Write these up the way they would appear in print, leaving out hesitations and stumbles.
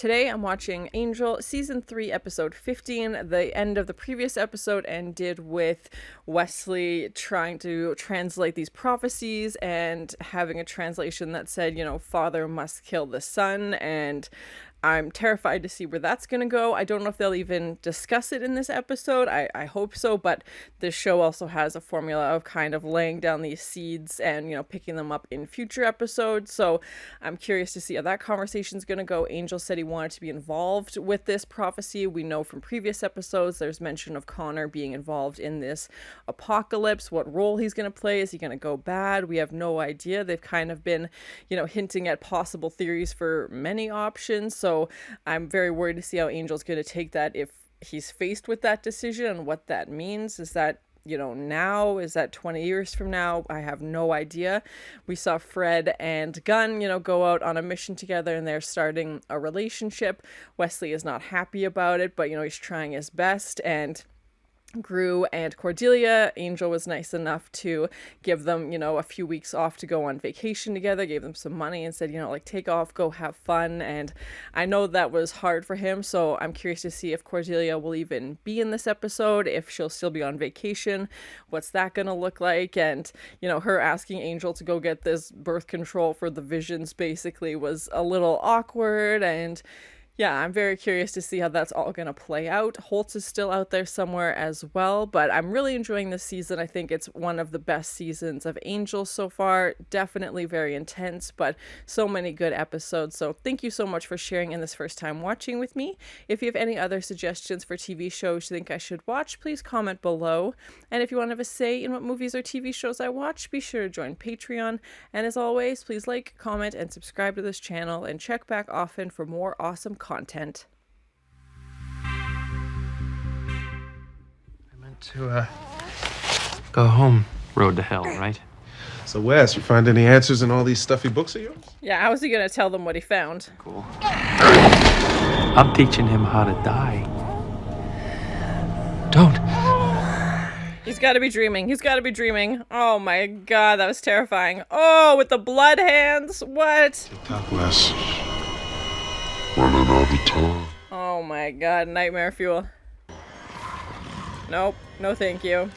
Today I'm watching Angel Season 3, Episode 15. The end of the previous episode ended with Wesley trying to translate these prophecies and having a translation that said, father must kill the son, and I'm terrified to see where that's going to go. I don't know if they'll even discuss it in this episode. I hope so, but this show also has a formula of kind of laying down these seeds and, picking them up in future episodes. So I'm curious to see how that conversation's going to go. Angel said he wanted to be involved with this prophecy. We know from previous episodes there's mention of Connor being involved in this apocalypse. What role he's going to play? Is he going to go bad? We have no idea. They've kind of been, hinting at possible theories for many options. So I'm very worried to see how Angel's going to take that if he's faced with that decision and what that means. Is that, now? Is that 20 years from now? I have no idea. We saw Fred and Gunn, go out on a mission together and they're starting a relationship. Wesley is not happy about it, but, he's trying his best. And Gru and Cordelia, Angel was nice enough to give them, a few weeks off to go on vacation together, gave them some money and said, take off, go have fun. And I know that was hard for him, so I'm curious to see if Cordelia will even be in this episode, if she'll still be on vacation, what's that gonna look like. And, her asking Angel to go get this birth control for the visions basically was a little awkward. And yeah, I'm very curious to see how that's all going to play out. Holtz is still out there somewhere as well, but I'm really enjoying this season. I think it's one of the best seasons of Angel so far. Definitely very intense, but so many good episodes. So thank you so much for sharing in this first time watching with me. If you have any other suggestions for TV shows you think I should watch, please comment below. And if you want to have a say in what movies or TV shows I watch, be sure to join Patreon. And as always, please like, comment, and subscribe to this channel, and check back often for more awesome content. I meant to go home. Road to hell, right? So Wes, you find any answers in all these stuffy books of yours? Yeah, how is he gonna tell them what he found? Cool. I'm teaching him how to die. Don't. He's gotta be dreaming. He's gotta be dreaming. Oh my god, that was terrifying. Oh, with the blood hands? What? TikTok, Wes. Running out of time. Oh my god, nightmare fuel. Nope, no thank you.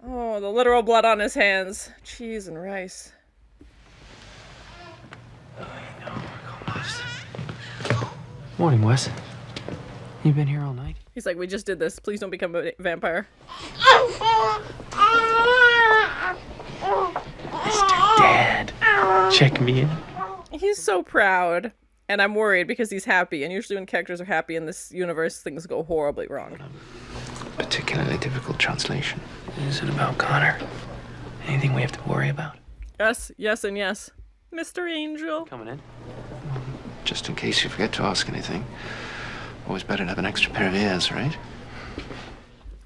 Oh, the literal blood on his hands. Cheese and rice. Morning, Wes. You been here all night? He's like, we just did this. Please don't become a vampire. Mr. Dad, check me in. He's so proud. And I'm worried because he's happy. And usually when characters are happy in this universe, things go horribly wrong. Particularly difficult translation. Is it about Connor? Anything we have to worry about? Yes, yes, and yes. Mr. Angel. Coming in. Just in case you forget to ask anything. Always better to have an extra pair of ears, right?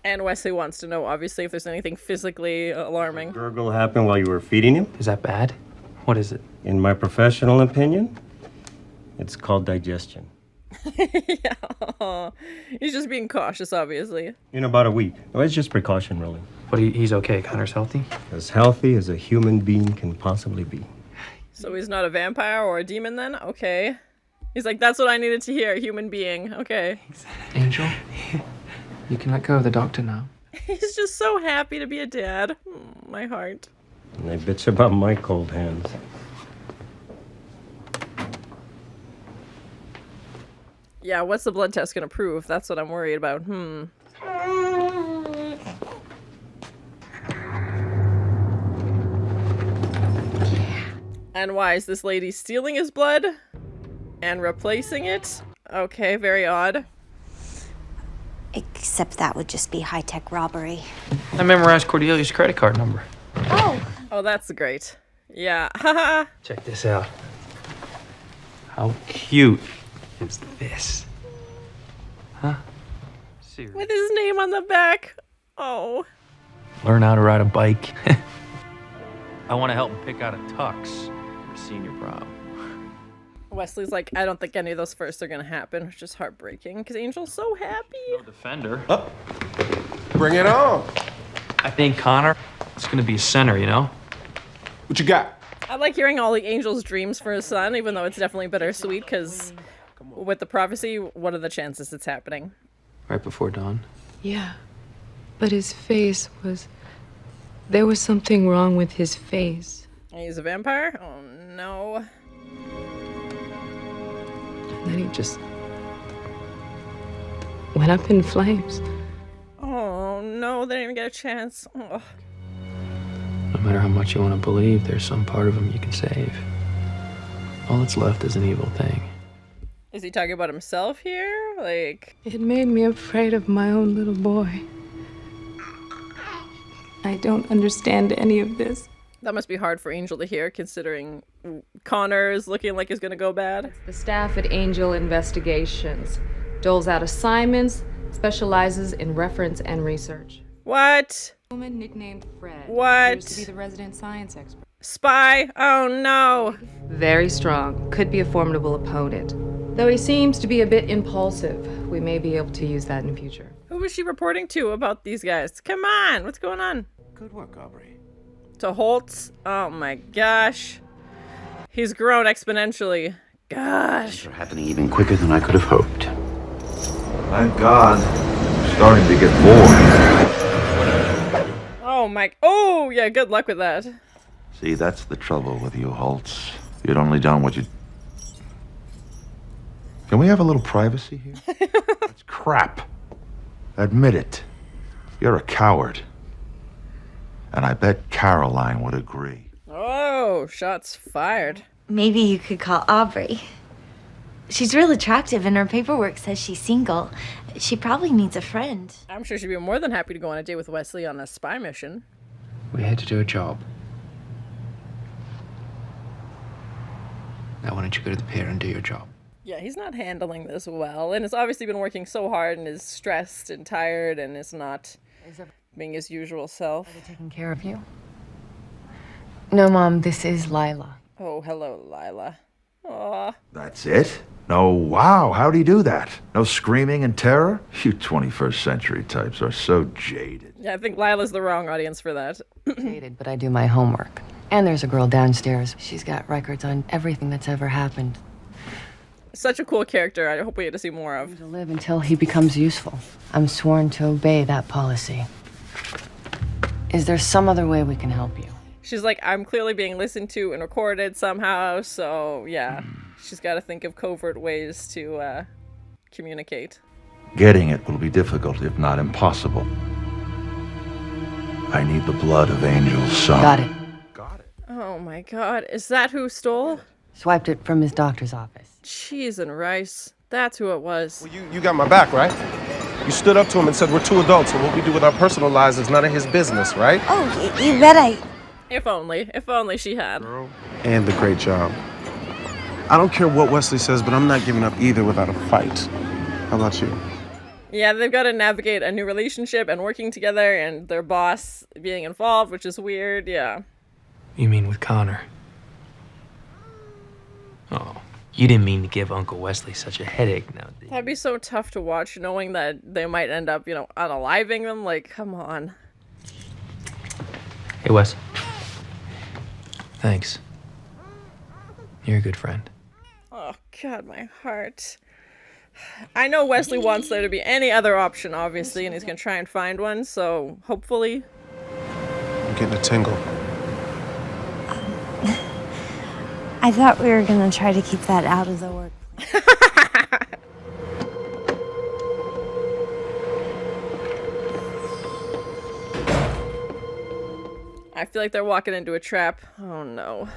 And Wesley wants to know, obviously, if there's anything physically alarming. Gurgle happened while you were feeding him? Is that bad? What is it? In my professional opinion, it's called digestion. Yeah. He's just being cautious, obviously. In about a week. No, it's just precaution, really. But he's okay. Connor's healthy? As healthy as a human being can possibly be. So he's not a vampire or a demon then? Okay. He's like, that's what I needed to hear, human being. Okay. Angel, you can let go of the doctor now. He's just so happy to be a dad. My heart. And they bitch about my cold hands. Yeah, what's the blood test gonna prove? That's what I'm worried about. And why is this lady stealing his blood? And replacing it? Okay, very odd. Except that would just be high-tech robbery. I memorized Cordelia's credit card number. Oh, that's great. Yeah, haha. Check this out. How cute is this? Huh? Seriously. With his name on the back. Oh. Learn how to ride a bike. I want to help him pick out a tux for senior prom. Wesley's like, I don't think any of those firsts are gonna happen, which is heartbreaking because Angel's so happy. No defender. Up. Bring it on. I think Connor is going to be a center, you know? What you got? I like hearing all the angel's dreams for his son, even though it's definitely bittersweet, because with the prophecy, what are the chances it's happening? Right before dawn? Yeah. But his face was... There was something wrong with his face. He's a vampire? Oh, no. And then he just... went up in flames. Oh, no, they didn't even get a chance. Oh. No matter how much you want to believe, there's some part of him you can save. All that's left is an evil thing. Is he talking about himself here? Like... It made me afraid of my own little boy. I don't understand any of this. That must be hard for Angel to hear, considering Connor is looking like he's gonna go bad. The staff at Angel Investigations doles out assignments, specializes in reference and research. What? A woman nicknamed Fred. What? Appears to be the resident science expert. Spy? Oh no. Very strong. Could be a formidable opponent. Though he seems to be a bit impulsive, we may be able to use that in future. Who was she reporting to about these guys? Come on, what's going on? Good work, Aubrey. To Holtz? Oh my gosh. He's grown exponentially. Gosh. Things are happening even quicker than I could have hoped. Thank God. I'm starting to get bored. Oh my... Oh, yeah, good luck with that. See, that's the trouble with you, Holtz. You'd only done what you... Can we have a little privacy here? That's crap. Admit it. You're a coward. And I bet Caroline would agree. Oh, shots fired. Maybe you could call Aubrey. She's real attractive and her paperwork says she's single. She probably needs a friend. I'm sure she'd be more than happy to go on a date with Wesley on a spy mission. We had to do a job. Now why don't you go to the pier and do your job? Yeah, he's not handling this well, and has obviously been working so hard and is stressed and tired and is not being his usual self. Are they taking care of you? No, Mom, this is Lyla. Oh, hello, Lyla. Aw. That's it? No, wow, how'd he do that? No screaming and terror? You 21st century types are so jaded. Yeah, I think Lila's the wrong audience for that. Jaded, but I do my homework. And there's a girl downstairs. She's got records on everything that's ever happened. Such a cool character. I hope we get to see more of. To live until he becomes useful. I'm sworn to obey that policy. Is there some other way we can help you? She's like, I'm clearly being listened to and recorded somehow, so yeah. She's got to think of covert ways to communicate. Getting it will be difficult, if not impossible. I need the blood of Angel's son. Got it. Got it. Oh my god, is that who stole? Swiped it from his doctor's office. Cheese and rice. That's who it was. Well, you got my back, right? You stood up to him and said we're two adults, and what we do with our personal lives is none of his business, right? Oh, you bet I... If only she had. And the great job. I don't care what Wesley says, but I'm not giving up either without a fight. How about you? Yeah, they've got to navigate a new relationship and working together and their boss being involved, which is weird, yeah. You mean with Connor? Oh, you didn't mean to give Uncle Wesley such a headache now, did you? That'd be so tough to watch, knowing that they might end up, unaliving them. Like, come on. Hey, Wes. Thanks. You're a good friend. Oh, God, my heart. I know Wesley wants there to be any other option, obviously, and he's going to try and find one, so hopefully. I'm getting a tingle. I thought we were gonna try to keep that out of the work. I feel like they're walking into a trap. Oh, no.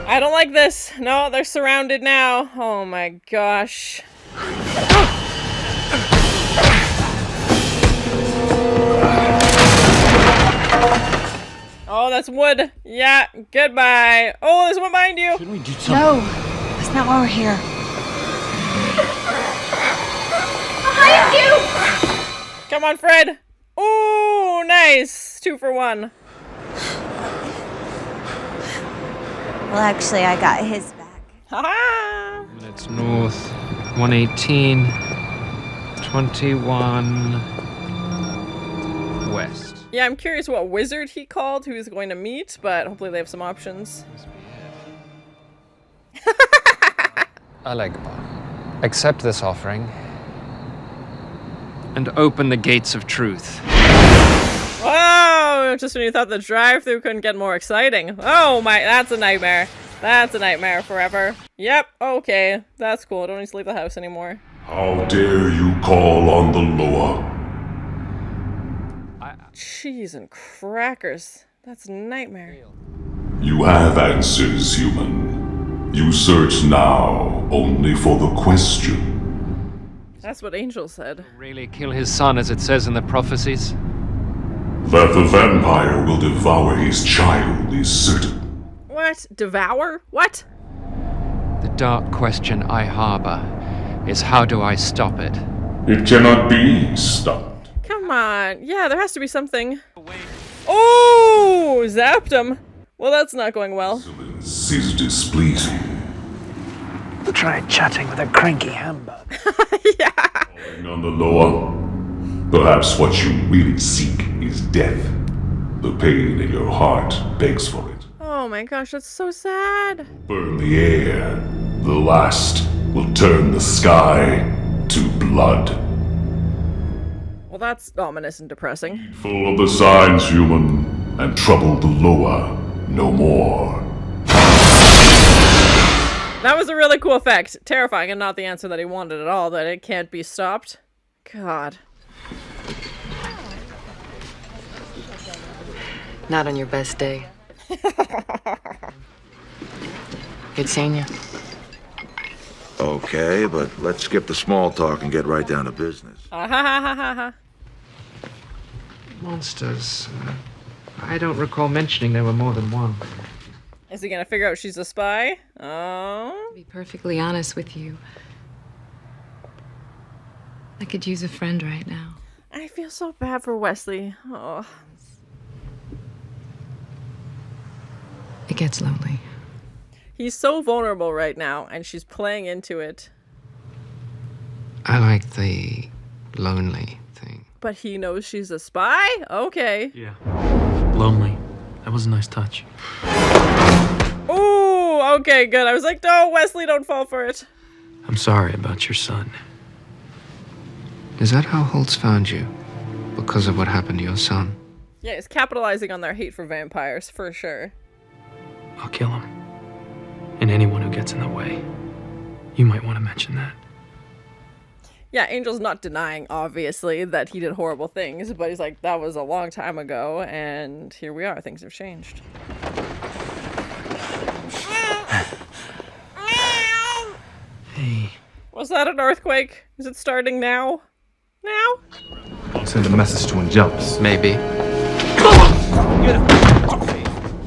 I don't like this. No, they're surrounded now. Oh my gosh. Oh, that's wood. Yeah, goodbye. Oh, there's one behind you. Shouldn't we do something? No, that's not why we're here. Behind you! Come on, Fred. Ooh, nice. 2 for 1. Well, actually, I got his back. Ha-ha! Minutes north, 118, 21, Yeah, I'm curious what wizard he called who he's going to meet, but hopefully they have some options. Alegba, accept this offering and open the gates of truth. Whoa! Just when you thought the drive-thru couldn't get more exciting. Oh my, that's a nightmare. That's a nightmare forever. Yep, okay. That's cool. I don't need to leave the house anymore. How dare you call on the Loa? Cheese and crackers. That's a nightmare. You have answers, human. You search now only for the question. That's what Angel said. Really kill his son as it says in the prophecies? That the vampire will devour his child is certain. What? Devour? What? The dark question I harbor is how do I stop it? It cannot be stopped. Come on. Yeah, there has to be something. Oh! Zapped him. Well, that's not going well. This is displeasing. Try chatting with a cranky hamburger. Yeah. Calling on the Loa. Perhaps what you really seek is death. The pain in your heart begs for it. Oh my gosh, that's so sad. Burn the air. The last will turn the sky to blood. Well, that's ominous and depressing. Full of the signs, human, and trouble the Loa no more. That was a really cool effect. Terrifying and not the answer that he wanted at all, that it can't be stopped. God. Not on your best day. Good seeing you. Okay, but let's skip the small talk and get right down to business. Monsters. I don't recall mentioning there were more than one. Is he gonna figure out she's a spy? Oh. To be perfectly honest with you, I could use a friend right now. I feel so bad for Wesley. Oh. It gets lonely. He's so vulnerable right now, and she's playing into it. I like the lonely thing. But he knows she's a spy? Okay. Yeah. Lonely. That was a nice touch. Ooh, okay, good. I was like, no, Wesley, don't fall for it. I'm sorry about your son. Is that how Holtz found you? Because of what happened to your son? Yeah, he's capitalizing on their hate for vampires, for sure. I'll kill him. And anyone who gets in the way. You might want to mention that. Yeah, Angel's not denying, obviously, that he did horrible things, but he's like, that was a long time ago, and here we are. Things have changed. Hey. Was that an earthquake? Is it starting now? Now? Send a message to Angelus. Maybe.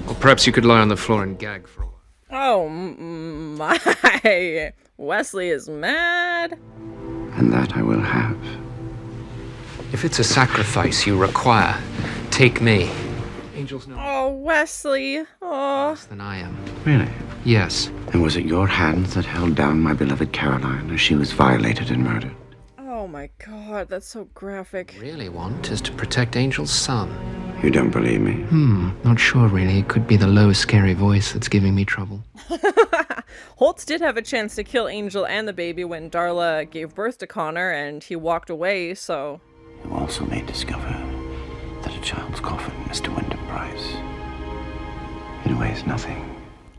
Or perhaps you could lie on the floor and gag for a while. Oh my. Wesley is mad. And that I will have. If it's a sacrifice you require, take me. Angels know Oh, Wesley. Oh. less than I am. Really? Yes. And was it your hands that held down my beloved Caroline as she was violated and murdered? Oh my god, that's so graphic. Really want is to protect Angel's son. You don't believe me? Not sure really. It could be the low, scary voice that's giving me trouble. Holtz did have a chance to kill Angel and the baby when Darla gave birth to Connor, and he walked away, so... You also may discover that a child's coffin is to Wyndam-Pryce. It weighs nothing.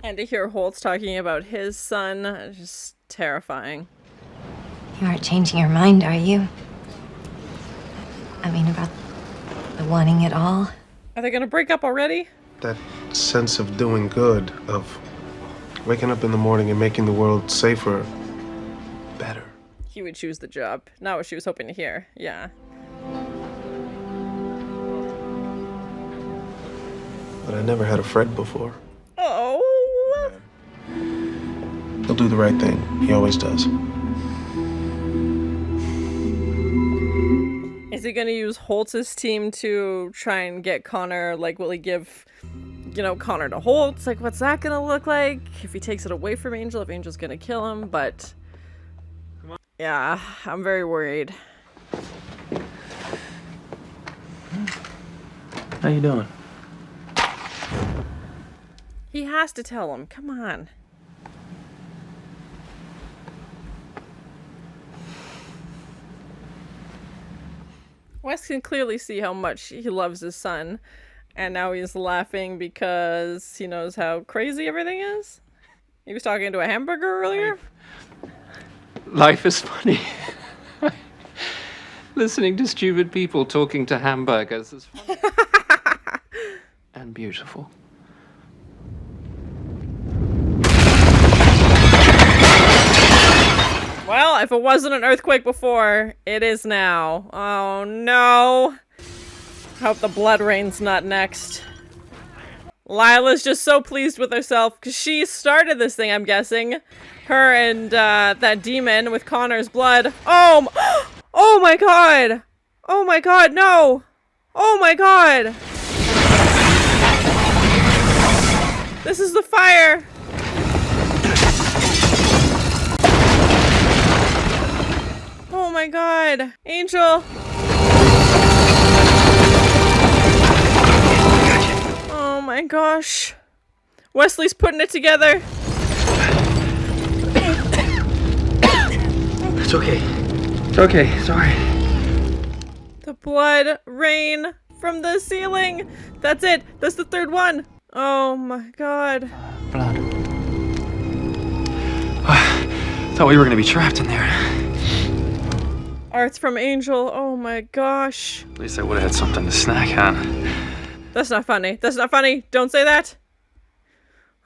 And to hear Holtz talking about his son, just terrifying. You aren't changing your mind, are you? I mean, about the wanting it all? Are they gonna break up already? That sense of doing good, of waking up in the morning and making the world safer, better. He would choose the job. Not what she was hoping to hear. Yeah. But I never had a friend before. Oh. He'll do the right thing. He always does. Is he gonna use Holtz's team to try and get Connor? Like, will he give, you know, Connor to Holtz? Like, what's that gonna look like? If he takes it away from Angel, if Angel's gonna kill him, but... Yeah, I'm very worried. How you doing? He has to tell him. Come on. Wes can clearly see how much he loves his son, and now he's laughing because he knows how crazy everything is. He was talking to a hamburger earlier. Life is funny. Listening to stupid people talking to hamburgers is funny. And beautiful. Well, if it wasn't an earthquake before, it is now. Oh no. Hope the blood rain's not next. Lyla's just so pleased with herself because she started this thing, I'm guessing. Her and that demon with Connor's blood. Oh my god! Oh my god, no! Oh my god! This is the fire! Oh my god! Angel! Oh my gosh. Wesley's putting it together. It's okay. It's okay. Sorry. The blood rain from the ceiling. That's it. That's the third one. Oh my god. Blood. Thought we were gonna be trapped in there. Art's from Angel. Oh my gosh. At least I would have had something to snack on. That's not funny. That's not funny. Don't say that.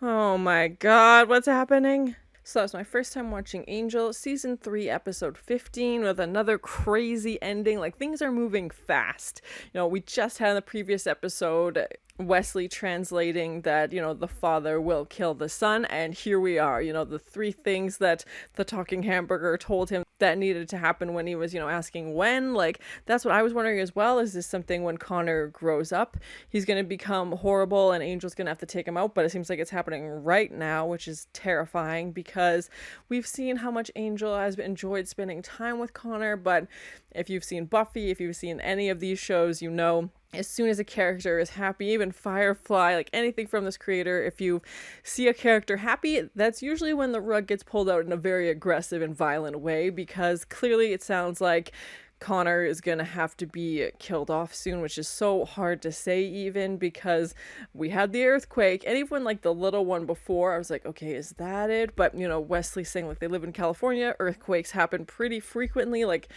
Oh my god. What's happening? So that was my first time watching Angel, season 3, episode 15, with another crazy ending. Like, things are moving fast. You know, we just had in the previous episode Wesley translating that, you know, the father will kill the son, and here we are, you know, the 3 things that the talking hamburger told him that needed to happen when he was, you know, asking when. Like, that's what I was wondering as well. Is this something when Connor grows up, he's going to become horrible and Angel's going to have to take him out? But it seems like it's happening right now, which is terrifying because we've seen how much Angel has enjoyed spending time with Connor. But if you've seen Buffy, if you've seen any of these shows, you know, as soon as a character is happy, even Firefly, like anything from this creator, if you see a character happy, that's usually when the rug gets pulled out in a very aggressive and violent way, because clearly it sounds like Connor is going to have to be killed off soon, which is so hard to say even because we had the earthquake, and even like the little one before, I was like, okay, is that it? But, you know, Wesley saying like they live in California, earthquakes happen pretty frequently, like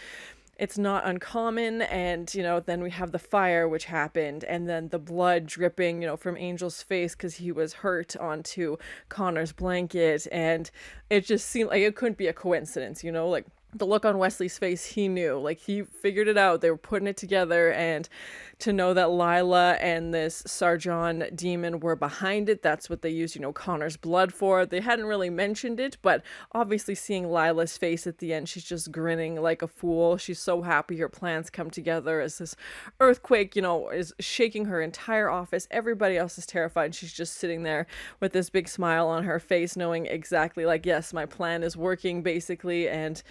it's not uncommon. And, you know, then we have the fire, which happened, and then the blood dripping, you know, from Angel's face because he was hurt onto Connor's blanket. And it just seemed like it couldn't be a coincidence, you know, like the look on Wesley's face, he knew, like he figured it out. They were putting it together, and to know that Lyla and this Sargon demon were behind it, that's what they used, you know, Connor's blood for. They hadn't really mentioned it, but obviously seeing Lila's face at the end, she's just grinning like a fool. She's so happy her plans come together as this earthquake, you know, is shaking her entire office. Everybody else is terrified. She's just sitting there with this big smile on her face, knowing exactly like, yes, my plan is working basically. And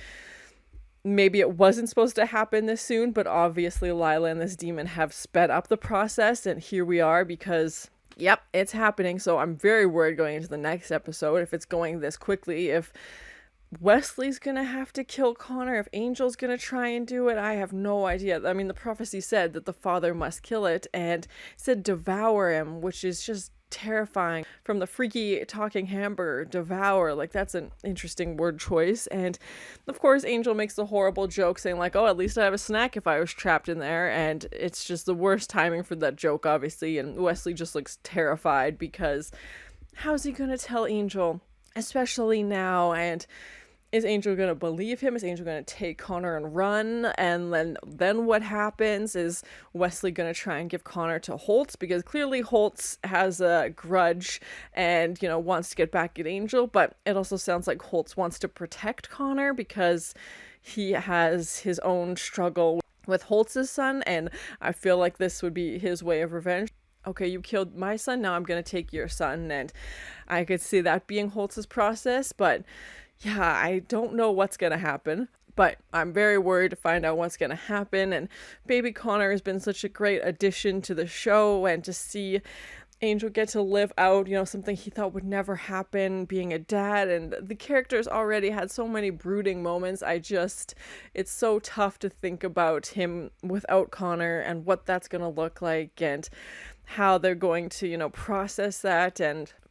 maybe it wasn't supposed to happen this soon, but obviously Lyla and this demon have sped up the process, and here we are because, yep, it's happening. So I'm very worried going into the next episode if it's going this quickly, if Wesley's gonna have to kill Connor, if Angel's gonna try and do it. I have no idea. I mean, the prophecy said that the father must kill it, and it said devour him, which is just terrifying. From the freaky talking hamburger, devour, like that's an interesting word choice. And of course Angel makes the horrible joke saying like, oh, at least I have a snack if I was trapped in there, and it's just the worst timing for that joke, obviously. And Wesley just looks terrified because how's he gonna tell Angel, especially now? And is Angel going to believe him? Is Angel going to take Connor and run? And then what happens? Is Wesley going to try and give Connor to Holtz? Because clearly Holtz has a grudge and, you know, wants to get back at Angel. But it also sounds like Holtz wants to protect Connor because he has his own struggle with Holtz's son. And I feel like this would be his way of revenge. Okay, you killed my son, now I'm going to take your son. And I could see that being Holtz's process, but yeah, I don't know what's going to happen. But I'm very worried to find out what's going to happen. And baby Connor has been such a great addition to the show, and to see Angel get to live out, something he thought would never happen, being a dad. And the characters already had so many brooding moments. It's so tough to think about him without Connor and what that's going to look like and how they're going to, process that.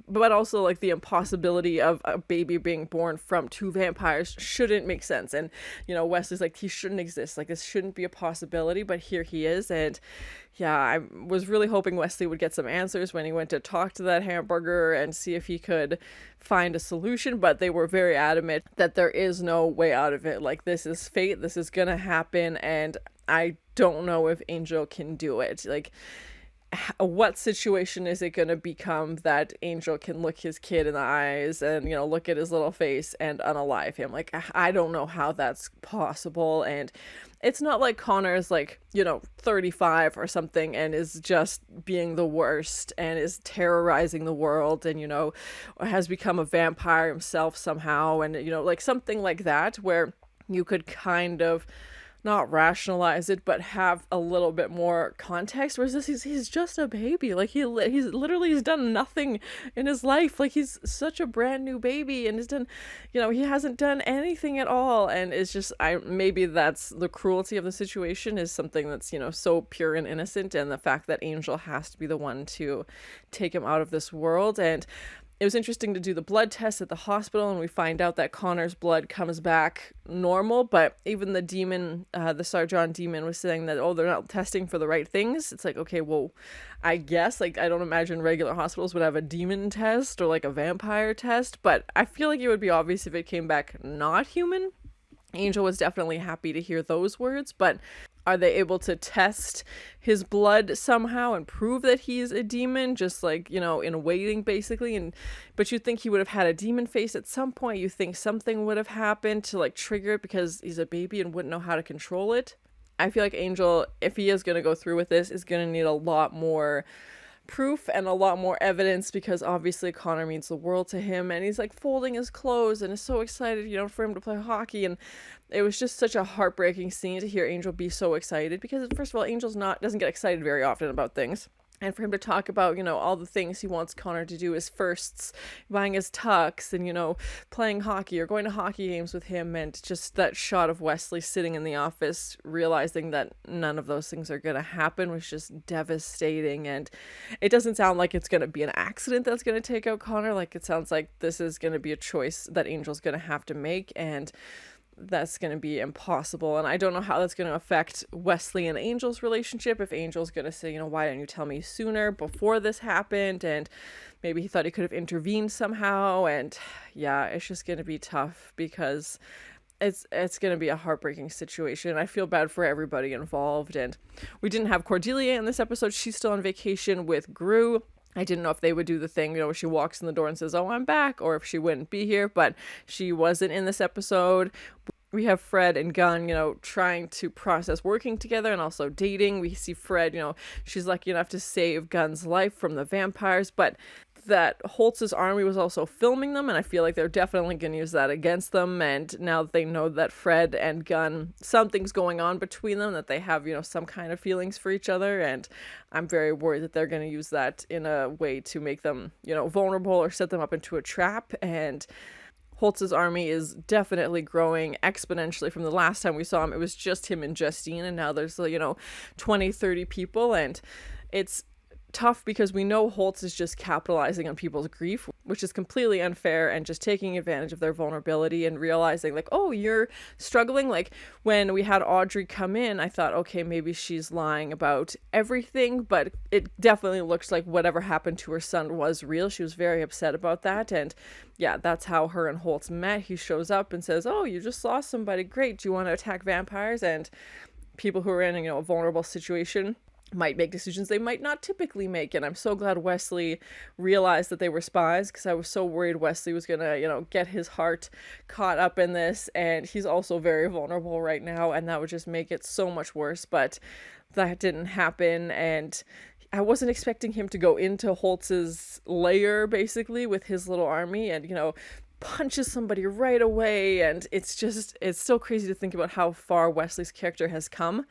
But also like the impossibility of a baby being born from two vampires shouldn't make sense. And, Wesley's like, he shouldn't exist. Like, this shouldn't be a possibility, but here he is. And yeah, I was really hoping Wesley would get some answers when he went to talk to that hamburger and see if he could find a solution. But they were very adamant that there is no way out of it. Like, this is fate. This is going to happen. And I don't know if Angel can do it. Like, what situation is it going to become that Angel can look his kid in the eyes and, look at his little face and unalive him? Like, I don't know how that's possible. And it's not like Connor is like, 35 or something and is just being the worst and is terrorizing the world and, has become a vampire himself somehow. And, like something like that where you could kind of not rationalize it, but have a little bit more context. Whereas this, he's just a baby. Like, he's literally done nothing in his life. Like, he's such a brand new baby and has done, he hasn't done anything at all. And it's just, maybe that's the cruelty of the situation, is something that's, so pure and innocent, and the fact that Angel has to be the one to take him out of this world. And it was interesting to do the blood test at the hospital, and we find out that Connor's blood comes back normal, but even the demon, the Sargon demon, was saying that, they're not testing for the right things. It's like, okay, well, I guess, like, I don't imagine regular hospitals would have a demon test or like a vampire test, but I feel like it would be obvious if it came back not human. Angel was definitely happy to hear those words, but are they able to test his blood somehow and prove that he's a demon, just like, in waiting basically? But you think he would have had a demon face at some point. You think something would have happened to like trigger it because he's a baby and wouldn't know how to control it. I feel like Angel, if he is going to go through with this, is going to need a lot more proof and a lot more evidence, because obviously Connor means the world to him, and he's like folding his clothes and is so excited, for him to play hockey. And it was just such a heartbreaking scene to hear Angel be so excited, because first of all, Angel's doesn't get excited very often about things. And for him to talk about, all the things he wants Connor to do, his firsts, buying his tux, and, playing hockey or going to hockey games with him. And just that shot of Wesley sitting in the office, realizing that none of those things are going to happen, was just devastating. And it doesn't sound like it's going to be an accident that's going to take out Connor. Like, it sounds like this is going to be a choice that Angel's going to have to make. And that's going to be impossible. And I don't know how that's going to affect Wesley and Angel's relationship. If Angel's going to say, why didn't you tell me sooner, before this happened? And maybe he thought he could have intervened somehow. And yeah, it's just going to be tough, because it's going to be a heartbreaking situation. I feel bad for everybody involved. And we didn't have Cordelia in this episode. She's still on vacation with Gru. I didn't know if they would do the thing, where she walks in the door and says, "Oh, I'm back," or if she wouldn't be here, but she wasn't in this episode. We have Fred and Gunn, trying to process working together and also dating. We see Fred, she's lucky enough to save Gunn's life from the vampires, but that Holtz's army was also filming them, and I feel like they're definitely going to use that against them. And now that they know that Fred and Gunn, something's going on between them, that they have, some kind of feelings for each other, and I'm very worried that they're going to use that in a way to make them, vulnerable or set them up into a trap. And Holtz's army is definitely growing exponentially. From the last time we saw him, it was just him and Justine, and now there's 20, 30 people, and it's tough because we know Holtz is just capitalizing on people's grief, which is completely unfair, and just taking advantage of their vulnerability and realizing like, oh, you're struggling. Like when we had Audrey come in, I thought, okay, maybe she's lying about everything, but it definitely looks like whatever happened to her son was real. She was very upset about that. And yeah, that's how her and Holtz met. He shows up and says, oh, you just lost somebody. Great. Do you want to attack vampires? And people who are in, a vulnerable situation might make decisions they might not typically make. And I'm so glad Wesley realized that they were spies, because I was so worried Wesley was gonna, get his heart caught up in this. And he's also very vulnerable right now, and that would just make it so much worse. But that didn't happen, and I wasn't expecting him to go into Holtz's lair basically with his little army and, punches somebody right away, and it's still crazy to think about how far Wesley's character has come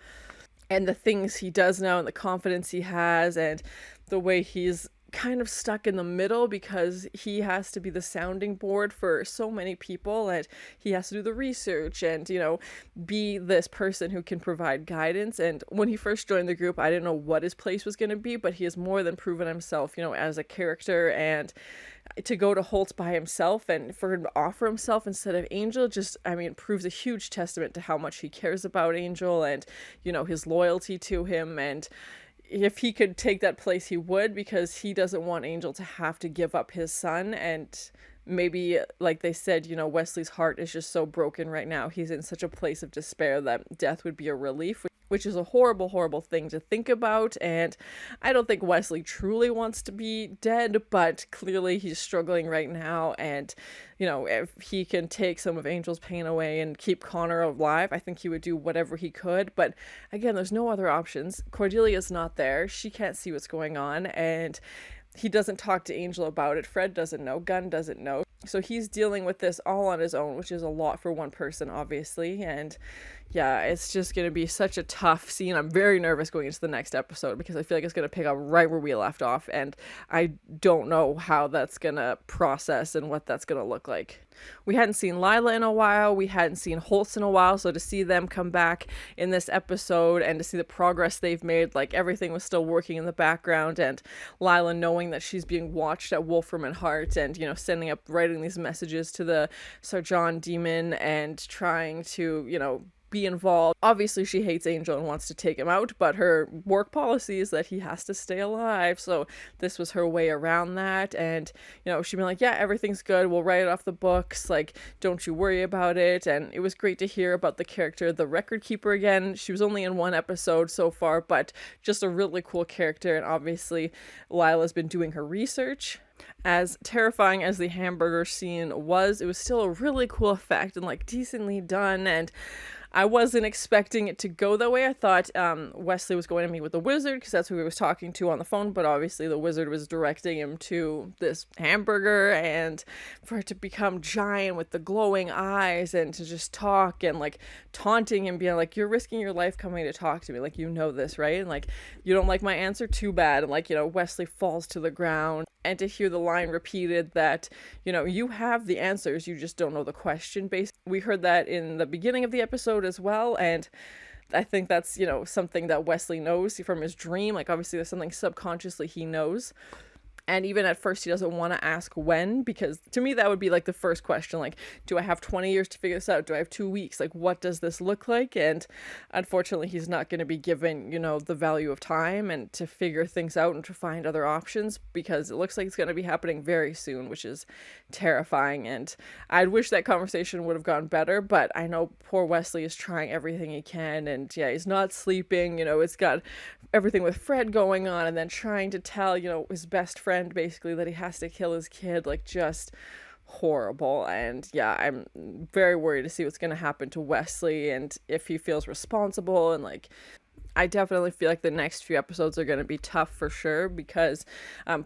and the things he does now and the confidence he has and the way he's kind of stuck in the middle because he has to be the sounding board for so many people, and he has to do the research and, you know, be this person who can provide guidance. And when he first joined the group, I didn't know what his place was going to be, but he has more than proven himself, you know, as a character. And to go to Holtz by himself and for him to offer himself instead of Angel just, I mean, proves a huge testament to how much he cares about Angel and, you know, his loyalty to him. And if he could take that place, he would, because he doesn't want Angel to have to give up his son. And maybe, like they said, you know, Wesley's heart is just so broken right now. He's in such a place of despair that death would be a relief, which is a horrible, horrible thing to think about. And I don't think Wesley truly wants to be dead, but clearly he's struggling right now. And, you know, if he can take some of Angel's pain away and keep Connor alive, I think he would do whatever he could. But again, there's no other options. Cordelia's not there. She can't see what's going on. And he doesn't talk to Angel about it. Fred doesn't know. Gunn doesn't know. So he's dealing with this all on his own, which is a lot for one person, obviously. And yeah, it's just going to be such a tough scene. I'm very nervous going into the next episode because I feel like it's going to pick up right where we left off. And I don't know how that's going to process and what that's going to look like. We hadn't seen Lyla in a while. We hadn't seen Holtz in a while. So to see them come back in this episode and to see the progress they've made, like everything was still working in the background, and Lyla knowing that she's being watched at Wolfram and Hart and, you know, sending up, writing these messages to the Sargon demon and trying to, you know, be involved. Obviously she hates Angel and wants to take him out, but her work policy is that he has to stay alive, so this was her way around that. And, you know, she'd been like, yeah, everything's good, we'll write it off the books, like, don't you worry about it. And it was great to hear about the character, the record keeper, again. She was only in one episode so far, but just a really cool character. And obviously Lila's been doing her research. As terrifying as the hamburger scene was, it was still a really cool effect and like decently done. And I wasn't expecting it to go that way. I thought Wesley was going to meet with the wizard because that's who he was talking to on the phone, but obviously the wizard was directing him to this hamburger, and for it to become giant with the glowing eyes and to just talk and like taunting him, being like, you're risking your life coming to talk to me, like, you know this, right? And like, you don't like my answer, too bad. And like, you know, Wesley falls to the ground. And to hear the line repeated that, you know, you have the answers, you just don't know the question. We heard that in the beginning of the episode as well, and I think that's, you know, something that Wesley knows from his dream. Like, obviously there's something subconsciously he knows. And even at first he doesn't want to ask when, because to me that would be like the first question, like, do I have 20 years to figure this out? Do I have 2 weeks? Like, what does this look like? And unfortunately he's not going to be given, you know, the value of time and to figure things out and to find other options, because it looks like it's going to be happening very soon, which is terrifying. And I'd wish that conversation would have gone better, but I know poor Wesley is trying everything he can, and yeah, he's not sleeping, you know, it's got everything with Fred going on, and then trying to tell, you know, his best friend basically that he has to kill his kid, like, just horrible. And yeah, I'm very worried to see what's going to happen to Wesley and if he feels responsible. And like, I definitely feel like the next few episodes are going to be tough for sure, because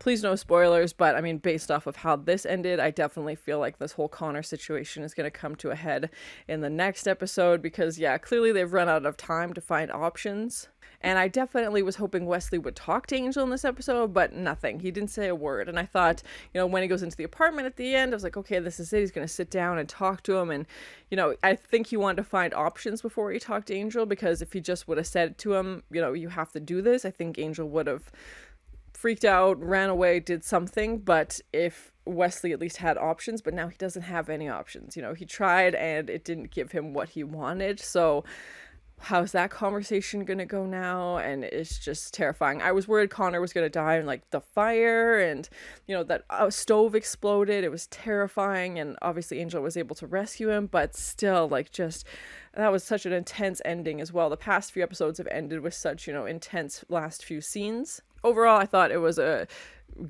please no spoilers, but I mean, based off of how this ended, I definitely feel like this whole Connor situation is going to come to a head in the next episode, because yeah, clearly they've run out of time to find options. And I definitely was hoping Wesley would talk to Angel in this episode, but nothing. He didn't say a word. And I thought, you know, when he goes into the apartment at the end, I was like, okay, this is it. He's going to sit down and talk to him. And, you know, I think he wanted to find options before he talked to Angel, because if he just would have said to him, you know, you have to do this, I think Angel would have freaked out, ran away, did something. But if Wesley at least had options, but now he doesn't have any options. You know, he tried and it didn't give him what he wanted. So how's that conversation gonna go now? And it's just terrifying. I was worried Connor was gonna die in like the fire, and you know, that stove exploded. It was terrifying, and obviously Angel was able to rescue him, but still, like, just that was such an intense ending as well. The past few episodes have ended with such, you know, intense last few scenes. Overall, I thought it was a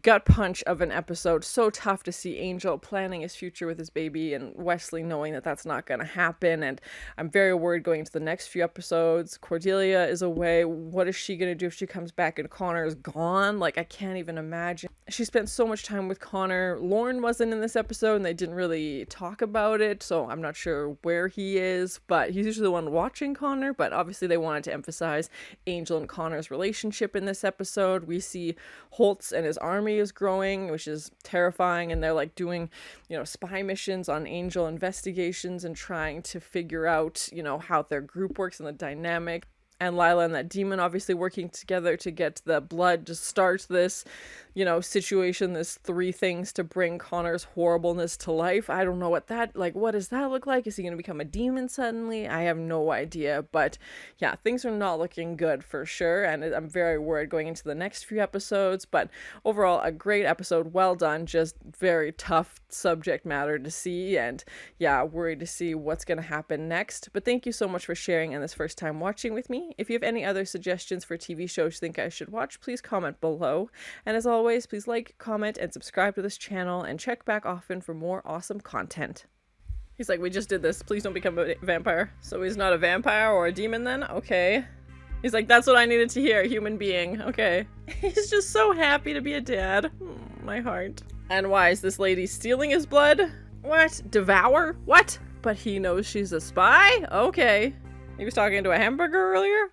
gut punch of an episode. So tough to see Angel planning his future with his baby and Wesley knowing that that's not going to happen. And I'm very worried going into the next few episodes. Cordelia is away. What is she going to do if she comes back and Connor is gone? Like, I can't even imagine. She spent so much time with Connor. Lauren wasn't in this episode and they didn't really talk about it, so I'm not sure where he is, but he's usually the one watching Connor. But obviously they wanted to emphasize Angel and Connor's relationship in this episode. We see Holtz and his army is growing, which is terrifying, and they're like doing, spy missions on Angel investigations and trying to figure out, how their group works and the dynamic. And Lyla and that demon obviously working together to get the blood to start this, situation, this 3 things to bring Connor's horribleness to life. I don't know what does that look like? Is he going to become a demon suddenly? I have no idea. But yeah, things are not looking good for sure. And I'm very worried going into the next few episodes. But overall, a great episode. Well done. Just very tough subject matter to see. And yeah, worried to see what's going to happen next. But thank you so much for sharing and this first time watching with me. If you have any other suggestions for TV shows you think I should watch, please comment below. And as always, please like, comment, and subscribe to this channel, and check back often for more awesome content. He's like, we just did this. Please don't become a vampire. So he's not a vampire or a demon then? Okay. He's like, that's what I needed to hear. Human being. Okay. He's just so happy to be a dad. My heart. And why is this lady stealing his blood? What? Devour? What? But he knows she's a spy? Okay. He was talking to a hamburger earlier?